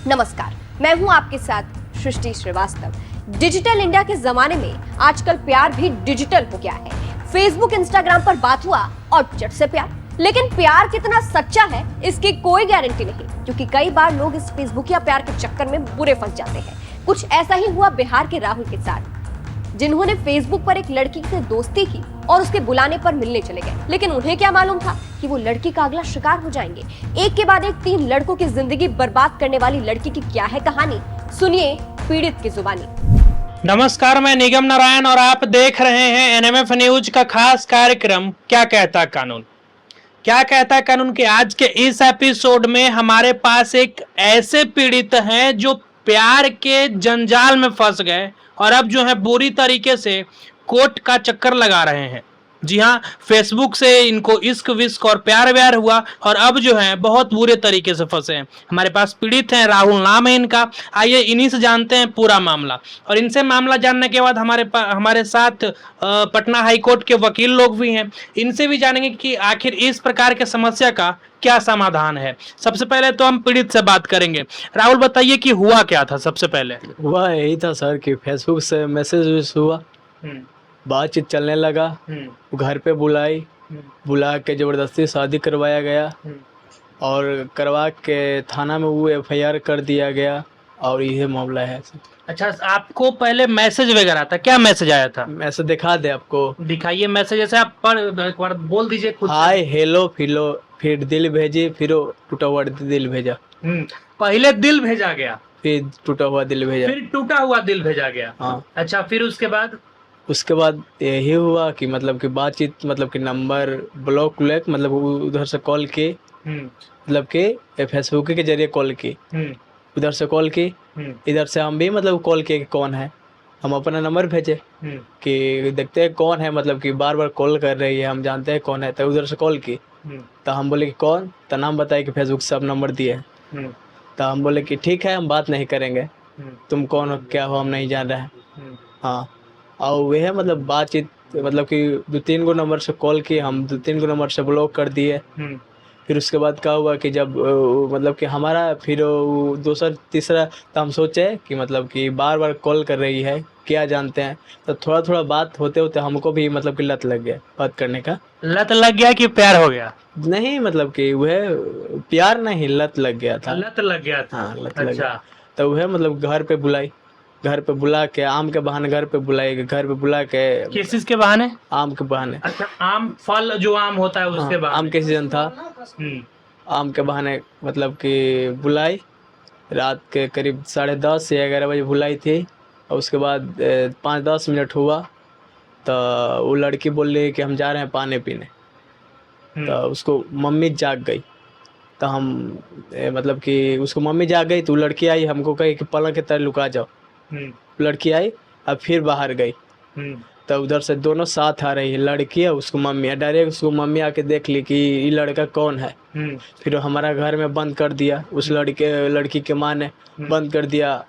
नमस्कार, मैं हूं आपके साथ सृष्टि श्रीवास्तव। डिजिटल इंडिया के जमाने में आजकल प्यार भी डिजिटल हो गया है। फेसबुक, इंस्टाग्राम पर बात हुआ और चट से प्यार। लेकिन प्यार कितना सच्चा है इसकी कोई गारंटी नहीं, क्योंकि कई बार लोग इस फेसबुक या प्यार के चक्कर में बुरे फंस जाते हैं। कुछ ऐसा ही हुआ बिहार के राहुल के साथ, जिन्होंने फेसबुक पर एक लड़की से दोस्ती की और उसके बुलाने पर मिलने चले गए। लेकिन उन्हें क्या मालूम था कि वो लड़की का अगला शिकार हो जाएंगे। एक के बाद एक 3 लड़कों की जिंदगी बर्बाद करने वाली लड़की की क्या है कहानी, सुनिए पीड़ित की जुबानी। नमस्कार, मैं निगम नारायण और आप देख रहे हैं एनएमएफ न्यूज का खास कार्यक्रम क्या कहता कानून। क्या कहता कानून के आज के इस एपिसोड में हमारे पास एक ऐसे पीड़ित हैं जो प्यार के जंजाल में फंस गए और अब जो है बुरी तरीके से कोर्ट का चक्कर लगा रहे हैं। जी हाँ, फेसबुक से इनको इश्क विश्क और प्यार व्यार हुआ और अब जो है बहुत बुरे तरीके से फंसे हैं। हमारे पास पीड़ित हैं, राहुल नाम है इनका। आइए इन्हीं से जानते हैं पूरा मामला। और इनसे मामला जानने के बाद हमारे साथ पटना हाई कोर्ट के वकील लोग भी हैं। इनसे भी जानेंगे कि आखिर इस प्रकार के समस्या का क्या समाधान है। सबसे पहले तो हम पीड़ित से बात करेंगे। राहुल, बताइए कि हुआ क्या था। सबसे पहले हुआ यही था सर कि फेसबुक से मैसेज हुआ, बातचीत चलने लगा, घर पे बुला के जबरदस्ती शादी करवाया गया और करवा के थाना में वो एफआईआर कर दिया गया और यही मामला है। अच्छा, आपको पहले मैसेज वगैरह था? क्या मैसेज आया था? मैसेज दिखा दे आपको, दिखाइए मैसेज। जैसे आप एक बार बोल दीजिए खुद। हाय हेलो फिलो, फिर दिल भेजी, फिर टूटा हुआ दिल भेजा। पहले दिल भेजा गया, फिर टूटा हुआ दिल भेजा, फिर टूटा हुआ दिल भेजा गया। हाँ। अच्छा, फिर उसके बाद यही हुआ कि मतलब कि बातचीत, मतलब कि नंबर ब्लॉक मतलब उधर से कॉल की, मतलब कि फेसबुक के जरिए कॉल की, उधर से कॉल की, इधर से हम भी मतलब कॉल किए कि कौन है। हम अपना नंबर भेजे कि देखते हैं कौन है, मतलब कि बार बार कॉल कर रही है, हम जानते हैं कौन है। तो उधर से कॉल की तो हम बोले कि कौन, तो नाम बताए कि फेसबुक से सब नंबर दिए। तो हम बोले कि ठीक है, हम बात नहीं करेंगे, तुम कौन हो क्या हो हम नहीं जान रहे हैं। हाँ, और वह मतलब बातचीत, मतलब कि 2-3 गो नंबर से कॉल किए, हम 2-3 गो नंबर से ब्लॉक कर दिए। फिर उसके बाद क्या हुआ कि जब मतलब कि हमारा फिर दूसरा तीसरा, तो हम सोचे कि मतलब कि बार बार कॉल कर रही है, क्या जानते हैं। तो थोड़ा थोड़ा बात होते होते हमको भी मतलब कि लत लग गया, बात करने का। लत लग गया कि प्यार हो गया? नहीं, मतलब कि वह प्यार नहीं, लत लग गया था। लत लग गया था। हाँ, लत लग गया। तो वह मतलब घर पे बुला के, आम के बहाने घर पे बुला के। किस चीज के बहाने? आम के बहाने। अच्छा, आम फल जो आम होता है उसके बहाने। आम के सीजन था, आम के बहाने मतलब कि बुलाई। रात के करीब 10:30 या 11 बजे बुलाई थी। और उसके बाद 5-10 मिनट हुआ तो वो लड़की बोल रही कि हम जा रहे हैं पानी पीने। तो उसको मम्मी जाग गई, तो हम मतलब कि उसको मम्मी जाग गई तो लड़की आई, हमको कही कि पलंग के तरह लुका जाओ। लड़की आई, अब फिर बाहर गई। तो उधर से दोनों साथ आ रही है, लड़की है उसको मम्मी है। डायरेक्ट उसको मम्मी आके देख ली कि ये लड़का कौन है। फिर हमारा घर में बंद कर दिया, उस लड़की के माँ ने बंद कर दिया।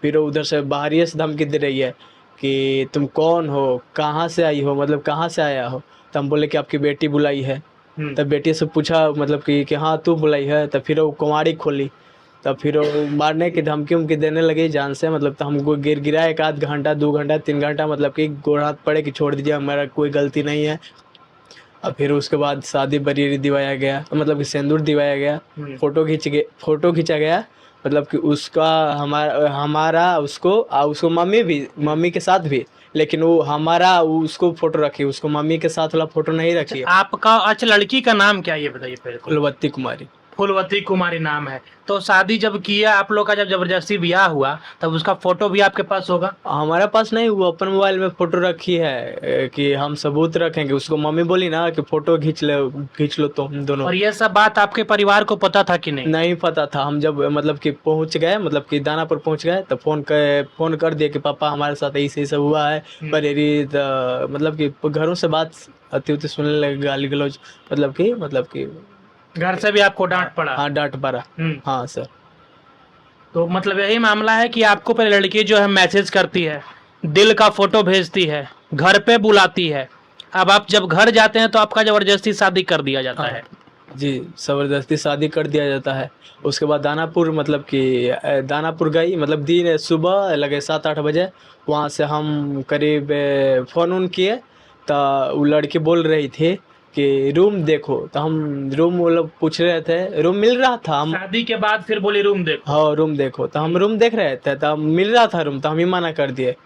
फिर उधर से बाहरी से धमकी दे रही है कि तुम कौन हो, कहाँ से आई हो, मतलब कहाँ से आया हो। तो हम बोले कि आपकी बेटी बुलाई है। तब बेटी से पूछा मतलब कि हाँ तू बुलाई है। तो फिर वो कुंवारी खोली, तब फिर वो मारने की धमकी उमकी देने लगी जान से। मतलब तो हमको गिरा 1 घंटा 2 घंटा 3 घंटा, मतलब कि गोड़ हाथ पड़े कि छोड़ दीजिए, हमारा कोई गलती नहीं है। और फिर उसके बाद शादी बरियरी दिवाया गया, मतलब कि सिंदूर दिवाया गया, फोटो खींचा गया। मतलब कि उसका हमारा उसको मम्मी के साथ भी, लेकिन वो हमारा उसको फोटो रखी, उसको मम्मी के साथ वाला फोटो नहीं रखी। आपका अच्छा, लड़की का नाम क्या है ये बताइए पहले। फुलवती कुमारी नाम है। तो शादी जब किया आप लोग का, जब जबरदस्ती ब्याह हुआ, तब उसका फोटो भी आपके पास होगा? हमारे पास नहीं, वो अपन मोबाइल में फोटो रखी है कि हम सबूत रखेंगे। उसको मम्मी बोली ना कि फोटो खींच लो तुम दोनों। और ये सब बात आपके परिवार को पता था कि नहीं? नहीं पता था। हम जब मतलब कि पहुंच गए, मतलब कि दानापुर पहुंच गए, तो फोन कर दिया कि पापा हमारे साथ ऐसे सब हुआ है बरेरी। मतलब कि घरों से बात अति सुनने लगे, गाली गलौज, मतलब कि घर से भी आपको डांट पड़ा? हाँ, डांट पड़ा। हाँ सर। तो मतलब यही मामला है कि आपको पहले लड़की जो है मैसेज करती है, दिल का फोटो भेजती है, घर पे बुलाती है। अब आप जब घर जाते हैं तो आपका जबरदस्ती शादी कर दिया जाता है। जी, ज़बरदस्ती शादी कर दिया जाता है। उसके बाद दानापुर मतलब कि दानापुर गई मतलब दिन सुबह लगे 7-8 बजे, वहाँ से हम करीब फ़ोन उन किए, तो वो लड़की बोल रही थी कि रूम देखो, तो हम रूम मतलब पूछ रहे थे, रूम मिल रहा था। हम शादी के बाद फिर बोली रूम देखो। हाँ, रूम देखो, तो हम रूम देख रहे थे, तो मिल रहा था रूम, तो हम ही मना कर दिए।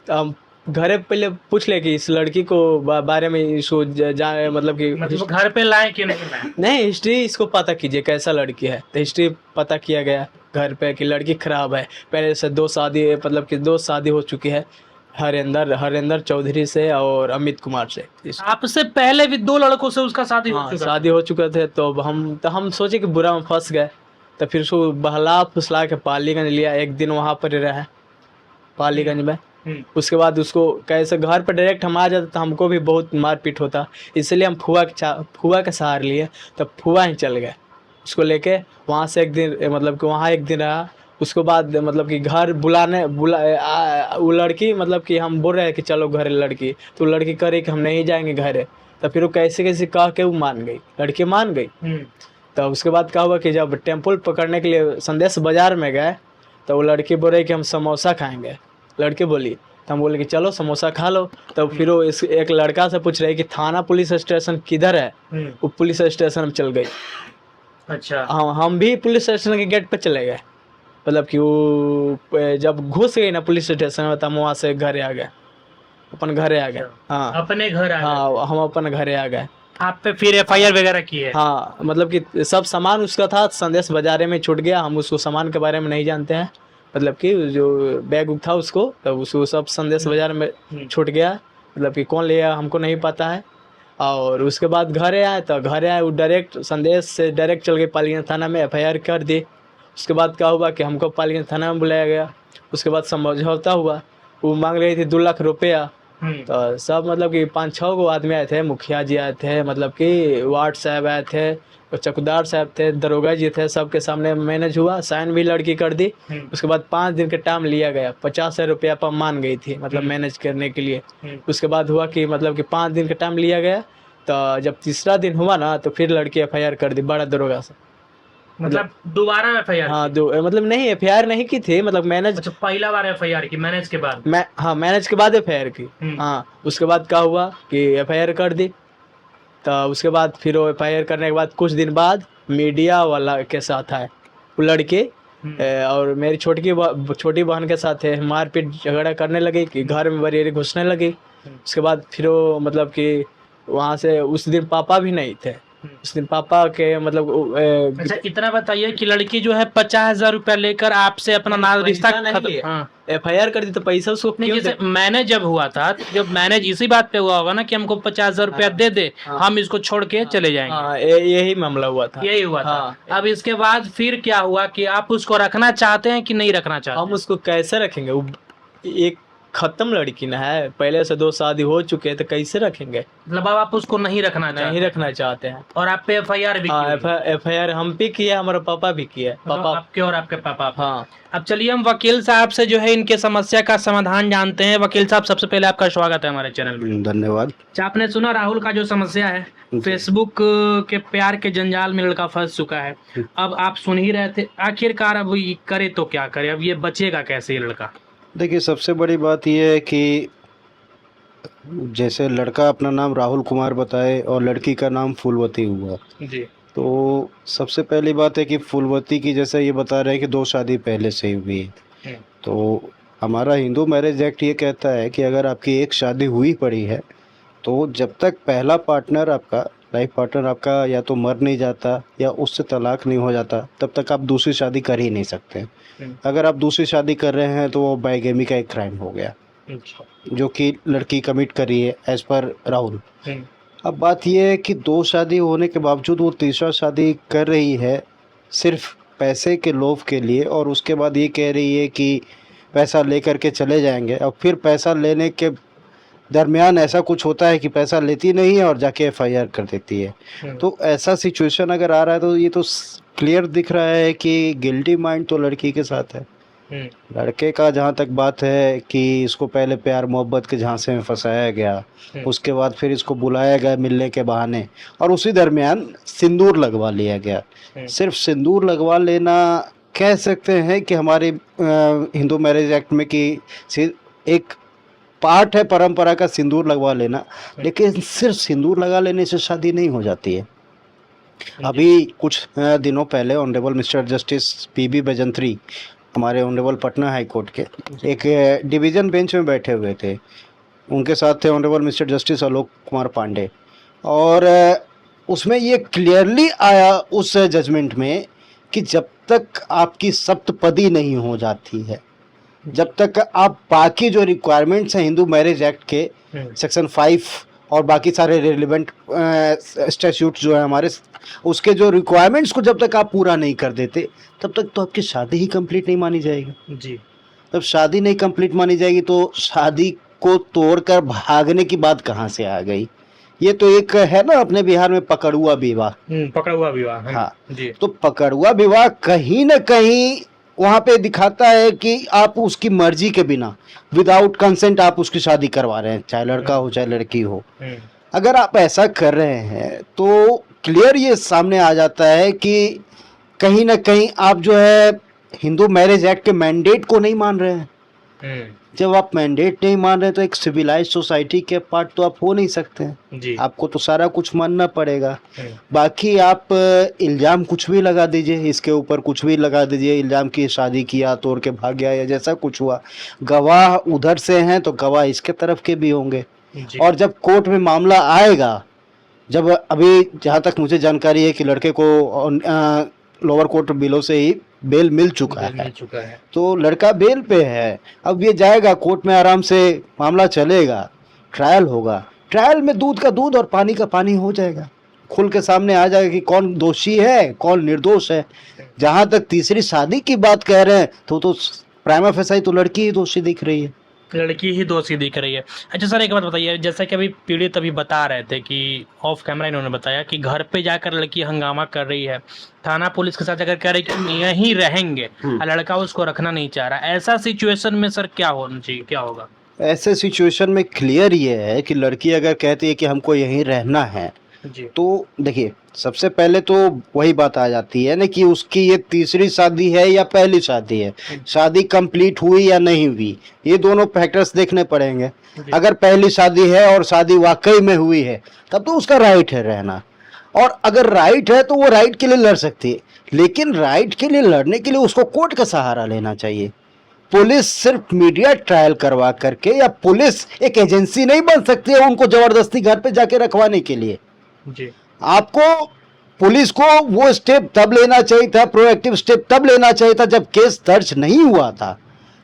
तो हम घरे पहले पूछ ले कि इस लड़की को बारे में इसको मतलब कि मतलब घर पे लाए कि नहीं लाए? नहीं, हिस्ट्री इसको पता कीजिए कैसा लड़की है, तो हिस्ट्री पता किया गया घर पे कि लड़की खराब है, पहले से 2 शादी मतलब कि 2 शादी हो चुकी है, हरेंद्र चौधरी से और अमित कुमार से। आपसे पहले भी 2 लड़कों से उसका शादी हो हाँ, चुका? शादी हो चुके थे, तो हम सोचे कि बुरा में फंस गए, तो फिर उसको बहला फुसला के पालीगंज लिया, एक दिन वहाँ पर रहा पालीगंज में। उसके बाद उसको कैसे घर पर डायरेक्ट हम आ जाते तो हमको भी बहुत मारपीट होता, इसलिए हम फुआ के सहारे लिए, तब फुआ ही चल गए उसको लेके। वहाँ से एक दिन मतलब कि वहाँ एक दिन रहा, उसके बाद मतलब कि घर वो लड़की मतलब कि हम बोल रहे हैं कि चलो घर लड़की, तो लड़की करे कि हम नहीं जाएंगे घर, तो फिर वो कैसे कैसे कह के वो मान गई, लड़की मान गई। तो उसके बाद क्या हुआ कि जब टेम्पल पकड़ने के लिए संदेश बाज़ार में गए, तो वो लड़की बोल रही कि हम समोसा खाएंगे, लड़की बोली, तो हम बोले कि चलो समोसा खा लो। तो फिर वो इस एक लड़का से पूछ रहे कि थाना पुलिस स्टेशन किधर है, वो पुलिस स्टेशन में चल गई। अच्छा। हम भी पुलिस स्टेशन के गेट पे चले गए, मतलब कि वो जब घुस गई ना पुलिस स्टेशन में, तो हम वहाँ से घरे आ गए, अपन घरे आ गए। हाँ, अपने घर आ गए? हाँ, हम अपन घरे आ गए। आप पे फिर एफआईआर वगैरह की है? हाँ, मतलब कि सब सामान उसका था, संदेश बाजारे में छूट गया, हम उसको सामान के बारे में नहीं जानते हैं, मतलब कि जो बैग उग था उसको, तब उसको सब संदेश बाजार में छूट गया, मतलब कि कौन लिया हमको नहीं पता है। और उसके बाद घरे आए, तो घरे आए वो डायरेक्ट संदेश से डायरेक्ट चल गए पालीगंज थाना में, एफआईआर कर दी। उसके बाद क्या हुआ कि हमको पालीगंज थाना में बुलाया गया, उसके बाद समझौता हुआ, वो मांग रही थी 2 लाख रुपया। तो सब मतलब कि 5-6 गो आदमी आए थे, मुखिया जी आए थे, मतलब कि वार्ड साहब आए थे, चौकीदार साहब थे, दरोगा जी थे, सबके सामने मैनेज हुआ, साइन भी लड़की कर दी। उसके बाद 5 दिन के टाइम लिया गया, 50,000 रुपया पर मान गई थी मतलब मैनेज करने के लिए। उसके बाद हुआ कि मतलब कि 5 दिन का टाइम लिया गया, तो जब तीसरा दिन हुआ ना, तो फिर लड़की एफआईआर कर दी बड़ा दरोगा से। मतलब दोबारा एफआईआर? हाँ, मतलब नहीं, एफआईआर नहीं की थी, मतलब मैनेज। अच्छा, पहला बार एफआईआर की मैनेज के बाद? हाँ, मैनेज के बाद एफआईआर की। हाँ, उसके बाद क्या हुआ कि एफआईआर कर दी, तो उसके बाद फिर वो एफआईआर करने के बाद कुछ दिन बाद मीडिया वाला के साथ आए वो लड़के, और मेरी छोटी बहन के साथ है, मारपीट झगड़ा करने लगे कि घर में बड़ी घुसने लगी। उसके बाद फिर वो मतलब कि वहाँ से उस दिन पापा भी नहीं थे, उस दिन पापा के मतलब अच्छा, इतना बताइए कि लड़की जो है 50,000 रुपया लेकर आपसे अपना नाज रिश्ता एफआईआर कर दी, तो पैसा उसको नहीं, जैसे मैनेज जब हुआ था, जब मैनेज इसी बात पे हुआ होगा ना कि हमको 50,000 रुपया दे दे, हम इसको छोड़ के चले जाएंगे। हाँ, यही मामला हुआ था, यही हुआ था। अब इसके बाद फिर क्या हुआ कि आप उसको रखना चाहते हैं कि नहीं रखना चाहते? हम उसको कैसे रखेंगे, वो एक खत्म लड़की ना है, पहले से 2 शादी हो चुके हैं, तो कैसे रखेंगे? मतलब अब आप उसको नहीं रखना चाहते हैं। और आप पे एफआईआर भी की? एफआईआर हम भी किया, हमारा पापा भी किया, पापा आपके और आपके पापा। हाँ। अब चलिए हम वकील साहब से जो है इनके समस्या का समाधान जानते हैं। वकील साहब, सबसे पहले आपका स्वागत है हमारे चैनल में। धन्यवाद। आपने सुना राहुल का जो समस्या है, फेसबुक के प्यार के जंजाल में लड़का फंस चुका है। अब आप सुन ही रहे थे, आखिरकार अब ये करे तो क्या करे, अब ये बचेगा कैसे ये लड़का? देखिए, सबसे बड़ी बात यह है कि जैसे लड़का अपना नाम राहुल कुमार बताए और लड़की का नाम फूलवती हुआ जी, तो सबसे पहली बात है कि फूलवती की जैसे ये बता रहे हैं कि 2 शादी पहले से ही हुई है, तो हमारा हिंदू मैरिज एक्ट ये कहता है कि अगर आपकी एक शादी हुई पड़ी है, तो जब तक पहला पार्टनर आपका, लाइफ पार्टनर आपका या तो मर नहीं जाता या उससे तलाक नहीं हो जाता, तब तक आप दूसरी शादी कर ही नहीं सकते। अगर आप दूसरी शादी कर रहे हैं तो वो बाइगेमी का एक क्राइम हो गया, जो कि लड़की कमिट करी है एज पर राहुल। अब बात यह है कि 2 शादी होने के बावजूद वो तीसरा शादी कर रही है सिर्फ पैसे के लोभ के लिए, और उसके बाद ये कह रही है कि पैसा लेकर के चले जाएंगे, और फिर पैसा लेने के दरमियान ऐसा कुछ होता है कि पैसा लेती नहीं है और जाके एफआईआर कर देती है। तो ऐसा सिचुएशन अगर आ रहा है तो ये तो क्लियर दिख रहा है कि गिल्टी माइंड तो लड़की के साथ है। लड़के का जहाँ तक बात है कि इसको पहले प्यार मोहब्बत के झांसे में फंसाया गया, उसके बाद फिर इसको बुलाया गया मिलने के बहाने, और उसी दरमियान सिंदूर लगवा लिया गया। सिर्फ सिंदूर लगवा लेना कह सकते हैं कि हमारे हिंदू मैरिज एक्ट में कि एक पार्ट है परंपरा का सिंदूर लगवा लेना, लेकिन सिर्फ सिंदूर लगा लेने से शादी नहीं हो जाती है। अभी कुछ दिनों पहले ऑनरेबल मिस्टर जस्टिस पीबी बैजंत्री, हमारे ऑनरेबल पटना हाई कोर्ट के एक डिवीज़न बेंच में बैठे हुए थे। उनके साथ थे honourable mister justice Alok Kumar Pandey, और उसमें ये क्लियरली आया उस जजमेंट में कि जब तक आपकी सप्तपदी नहीं हो जाती है, जब तक आप बाकी जो रिक्वायरमेंट्स हैं हिंदू मैरिज एक्ट के सेक्शन 5 और बाकी सारे रिलेवेंट स्टैट्यूट जो है हमारे, उसके जो रिक्वायरमेंट्स को जब तक आप पूरा नहीं कर देते, तब तक तो आपकी शादी ही कंप्लीट नहीं मानी जाएगी। जी। तब शादी नहीं कंप्लीट मानी जाएगी तो शादी को तोड़कर भागने की बात कहाँ से आ गई? ये तो एक है ना अपने बिहार में पकड़ुआ विवाह। पकड़ुआ विवाह। हाँ जी। तो पकड़ुआ विवाह कहीं ना कहीं वहाँ पे दिखाता है कि आप उसकी मर्जी के बिना, विदाउट कंसेंट आप उसकी शादी करवा रहे हैं, चाहे लड़का हो चाहे लड़की हो। अगर आप ऐसा कर रहे हैं तो क्लियर ये सामने आ जाता है कि कहीं ना कहीं आप जो है हिंदू मैरिज एक्ट के मैंडेट को नहीं मान रहे हैं। जब आप मैंडेट नहीं मान रहे तो एक सिविलाइज सोसाइटी के पार्ट तो आप हो नहीं सकते हैं। जी। आपको तो सारा कुछ मानना पड़ेगा। बाकी आप इल्ज़ाम कुछ भी लगा दीजिए, इसके ऊपर कुछ भी लगा दीजिए, इल्ज़ाम की शादी किया, तोड़ के भाग गया या जैसा कुछ हुआ, गवाह उधर से हैं तो गवाह इसके तरफ के भी होंगे। और जब कोर्ट में मामला आएगा, जब अभी जहाँ तक मुझे जानकारी है कि लड़के को लोअर कोर्ट बिलो से ही बेल मिल चुका है, तो लड़का बेल पे है। अब ये जाएगा कोर्ट में, आराम से मामला चलेगा, ट्रायल होगा। ट्रायल में दूध का दूध और पानी का पानी हो जाएगा, खुल के सामने आ जाएगा कि कौन दोषी है कौन निर्दोष है। जहाँ तक तीसरी शादी की बात कह रहे हैं तो प्राइमा फेसाई तो लड़की ही दोषी दिख रही है, लड़की ही दोषी दिख रही है। अच्छा सर, एक बात बताइए, जैसा कि अभी पीड़ित अभी बता रहे थे कि ऑफ कैमरा इन्होंने बताया कि घर पे जाकर लड़की हंगामा कर रही है, थाना पुलिस के साथ जाकर कह रही कि हम यहीं रहेंगे, लड़का उसको रखना नहीं चाह रहा। ऐसा सिचुएशन में सर क्या होना चाहिए, क्या होगा? ऐसे सिचुएशन में क्लियर ये है कि लड़की अगर कहती है कि हमको यहीं रहना है जी। तो देखिए सबसे पहले तो वही बात आ जाती है ना कि उसकी ये तीसरी शादी है या पहली शादी है, शादी कंप्लीट हुई या नहीं हुई, ये दोनों फैक्टर्स देखने पड़ेंगे। अगर पहली शादी है और शादी वाकई में हुई है तब तो उसका राइट है रहना, और अगर राइट है तो वो राइट के लिए लड़ सकती है, लेकिन राइट के लिए लड़ने के लिए उसको कोर्ट का सहारा लेना चाहिए। पुलिस सिर्फ मीडिया ट्रायल करवा करके, या पुलिस एक एजेंसी नहीं बन सकती है उनको जबरदस्ती घर पे जाके रखवाने के लिए। जी। आपको पुलिस को वो स्टेप तब लेना चाहिए था, प्रोएक्टिव स्टेप तब लेना चाहिए था जब केस दर्ज नहीं हुआ था।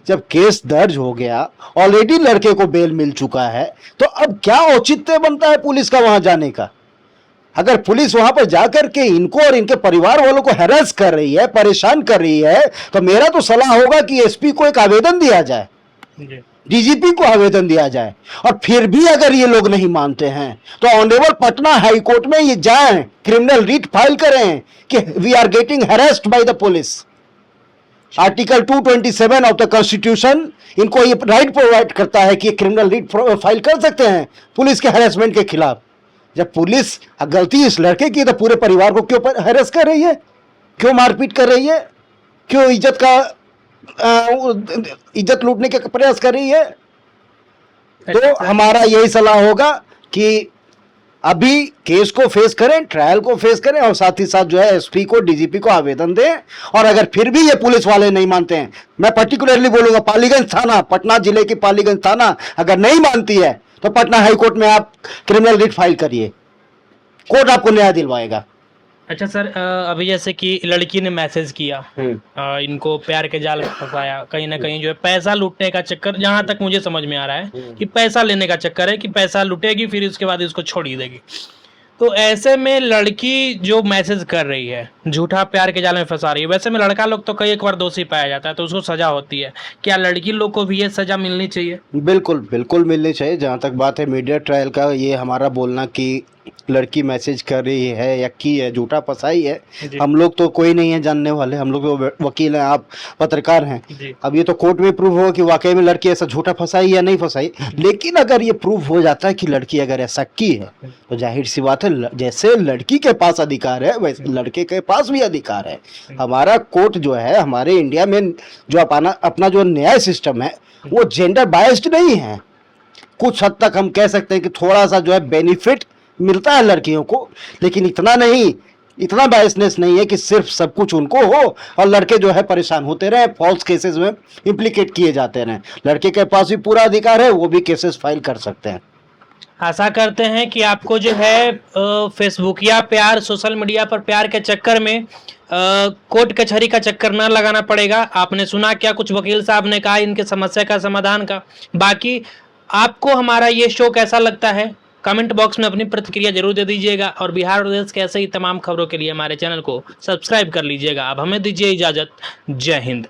जब केस दर्ज हो गया, ऑलरेडी लड़के को बेल मिल चुका है, तो अब क्या औचित्य बनता है पुलिस का वहां जाने का? अगर पुलिस वहां पर जाकर के इनको और इनके परिवार वालों को हैरेस कर रही है, परेशान कर रही है, तो मेरा तो सलाह होगा कि एसपी को एक आवेदन दिया जाए, डीजीपी को आवेदन दिया जाए। और फिर भी अगर ये लोग नहीं मानते हैं तो ऑनरेबल पटना हाई कोर्ट में ये जाएं, क्रिमिनल रिट फाइल करें कि we are getting harassed by the police. Article 227 of the constitution इनको ये राइट प्रोवाइड करता है कि क्रिमिनल रिट फाइल कर सकते हैं पुलिस के हैरेसमेंट के खिलाफ। जब पुलिस गलती इस लड़के की तो पूरे परिवार को क्यों हैरेस कर रही है, क्यों मारपीट कर रही है, क्यों इज्जत लूटने का प्रयास कर रही है? तो हमारा यही सलाह होगा कि अभी केस को फेस करें, ट्रायल को फेस करें, और साथ ही साथ जो है एसपी को, डीजीपी को आवेदन दें। और अगर फिर भी ये पुलिस वाले नहीं मानते हैं, मैं पर्टिकुलरली बोलूंगा पालीगंज थाना, पटना जिले की पालीगंज थाना अगर नहीं मानती है तो पटना हाई कोर्ट में आप क्रिमिनल रिट फाइल करिए, कोर्ट आपको न्याय दिलवाएगा। अच्छा सर, अभी जैसे कि लड़की ने मैसेज किया, इनको प्यार के जाल में फंसाया, कहीं ना कहीं जो है पैसा लूटने का चक्कर, जहां तक मुझे समझ में आ रहा है कि पैसा लेने का चक्कर है कि पैसा लूटेगी फिर उसके बाद इसको छोड़ ही देगी। तो ऐसे में लड़की जो मैसेज कर रही है, झूठा प्यार के जाल में फंसा रही है, वैसे में लड़का लोग तो कई एक बार दोषी पाया जाता है तो उसको सजा होती है, क्या लड़की लोग को भी ये सजा मिलनी चाहिए? बिल्कुल बिल्कुल मिलनी चाहिए। जहाँ तक बात है मीडिया ट्रायल का, ये हमारा बोलना कि लड़की मैसेज कर रही है या की है, झूठा फंसाई है, जी। हम लोग तो कोई नहीं है जानने वाले, हम लोग तो वकील हैं, आप पत्रकार हैं। जी। अब ये तो कोर्ट में प्रूव होगा कि वाकई में लड़की ऐसा झूठा फंसाई या नहीं फंसाई, लेकिन अगर ये प्रूव हो जाता है कि लड़की अगर ऐसा की है तो जाहिर सी बात है, जैसे लड़की के पास अधिकार है वैसे लड़के के पास भी अधिकार है। हमारा कोर्ट जो है, हमारे इंडिया में जो अपना जो न्याय सिस्टम है वो जेंडर बायस्ड नहीं है। कुछ हद तक हम कह सकते हैं कि थोड़ा सा जो है बेनिफिट मिलता है लड़कियों को, लेकिन इतना नहीं, इतना बायसनेस नहीं है कि सिर्फ सब कुछ उनको हो और लड़के जो है परेशान होते रहे, फॉल्स केसेस में इम्प्लीकेट किए जाते रहे। लड़के के पास भी पूरा अधिकार है, वो भी केसेस फाइल कर सकते हैं। आशा करते हैं कि आपको जो है फेसबुक या प्यार, सोशल मीडिया पर प्यार के चक्कर में कोर्ट कचहरी का चक्कर न लगाना पड़ेगा। आपने सुना क्या कुछ वकील साहब ने कहा इनके समस्या का समाधान का। बाकी आपको हमारा ये शो कैसा लगता है, कमेंट बॉक्स में अपनी प्रतिक्रिया जरूर दे दीजिएगा और बिहार और देश के ऐसे ही तमाम खबरों के लिए हमारे चैनल को सब्सक्राइब कर लीजिएगा। अब हमें दीजिए इजाजत। जय हिंद।